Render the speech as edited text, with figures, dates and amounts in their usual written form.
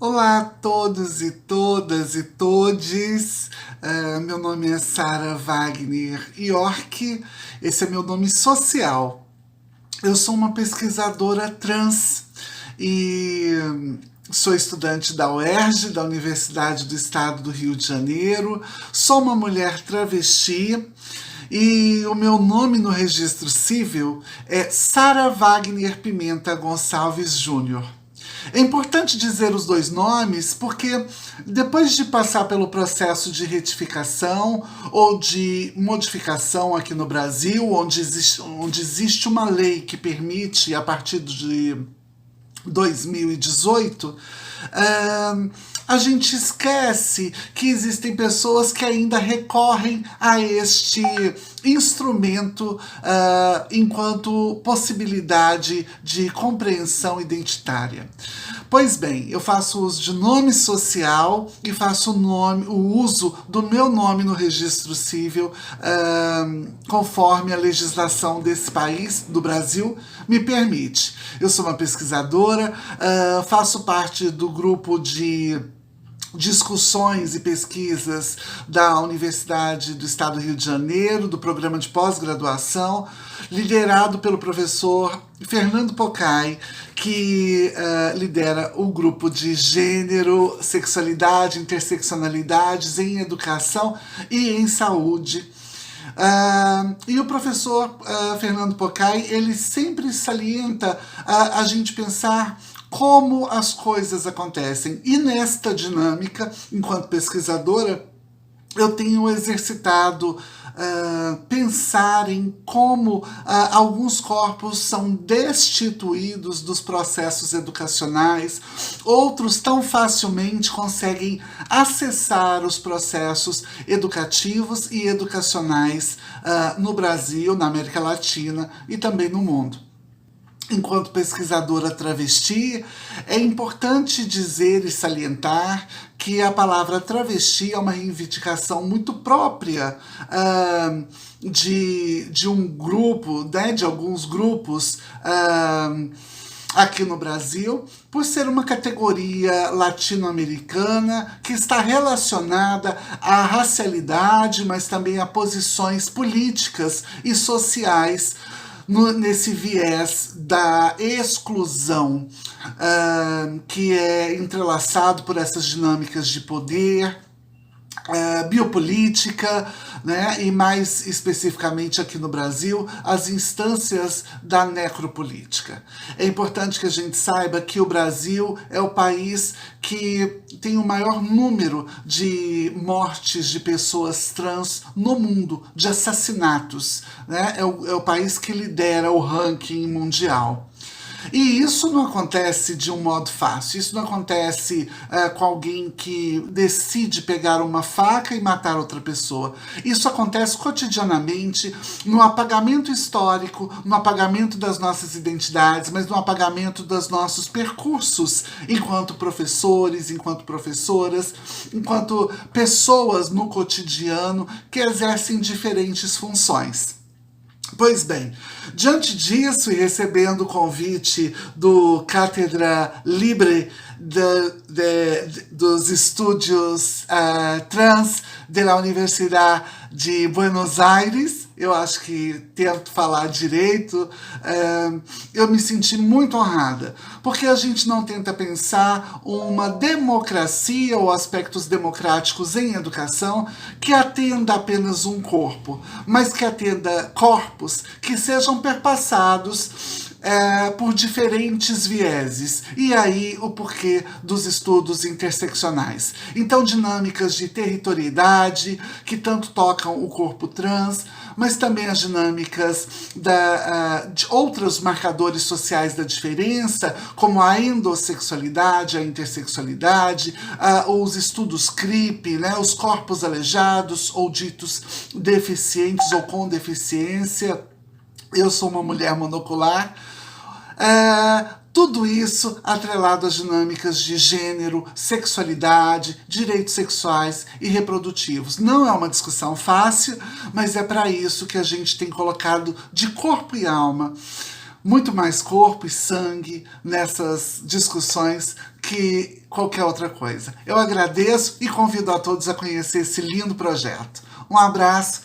Olá a todos e todas e todes, meu nome é Sara Wagner York, esse é meu nome social. Eu sou uma pesquisadora trans e sou estudante da UERJ, da Universidade do Estado do Rio de Janeiro, sou uma mulher travesti e o meu nome no registro civil é Sara Wagner Pimenta Gonçalves Júnior. É importante dizer os dois nomes porque depois de passar pelo processo de retificação ou de modificação aqui no Brasil, onde existe uma lei que permite, a partir de 2018, a gente esquece que existem pessoas que ainda recorrem a este instrumento enquanto possibilidade de compreensão identitária. Pois bem, eu faço uso de nome social e faço o uso do meu nome no registro civil conforme a legislação desse país, do Brasil, me permite. Eu sou uma pesquisadora, faço parte do grupo de discussões e pesquisas da Universidade do Estado do Rio de Janeiro, do programa de pós-graduação, liderado pelo professor Fernando Pocai, que lidera o grupo de gênero, sexualidade, interseccionalidades em educação e em saúde. E o professor Fernando Pocai, ele sempre salienta a gente pensar como as coisas acontecem. E nesta dinâmica, enquanto pesquisadora, eu tenho exercitado pensar em como alguns corpos são destituídos dos processos educacionais, outros tão facilmente conseguem acessar os processos educativos e educacionais no Brasil, na América Latina e também no mundo. Enquanto pesquisadora travesti, é importante dizer e salientar que a palavra travesti é uma reivindicação muito própria de um grupo, né, de alguns grupos aqui no Brasil, por ser uma categoria latino-americana que está relacionada à racialidade, mas também a posições políticas e sociais nesse viés da exclusão, que é entrelaçado por essas dinâmicas de poder, biopolítica, né, e mais especificamente aqui no Brasil, as instâncias da necropolítica. É importante que a gente saiba que o Brasil é o país que tem o maior número de mortes de pessoas trans no mundo, de assassinatos, né? É o país que lidera o ranking mundial. E isso não acontece de um modo fácil, isso não acontece com alguém que decide pegar uma faca e matar outra pessoa. Isso acontece cotidianamente no apagamento histórico, no apagamento das nossas identidades, mas no apagamento dos nossos percursos enquanto professores, enquanto professoras, enquanto pessoas no cotidiano que exercem diferentes funções. Pois bem, diante disso e recebendo o convite do Cátedra Libre dos Estúdios Trans da Universidade de Buenos Aires, eu acho que tento falar direito, eu me senti muito honrada, porque a gente não tenta pensar uma democracia ou aspectos democráticos em educação que atenda apenas um corpo, mas que atenda corpos que sejam perpassados por diferentes vieses, e aí o porquê dos estudos interseccionais. Então, dinâmicas de territorialidade que tanto tocam o corpo trans, mas também as dinâmicas de outros marcadores sociais da diferença, como a endossexualidade, a intersexualidade, os estudos CRIP, né, os corpos aleijados ou ditos deficientes ou com deficiência. Eu sou uma mulher monocular. Tudo isso atrelado às dinâmicas de gênero, sexualidade, direitos sexuais e reprodutivos. Não é uma discussão fácil, mas é para isso que a gente tem colocado de corpo e alma, muito mais corpo e sangue nessas discussões que qualquer outra coisa. Eu agradeço e convido a todos a conhecer esse lindo projeto. Um abraço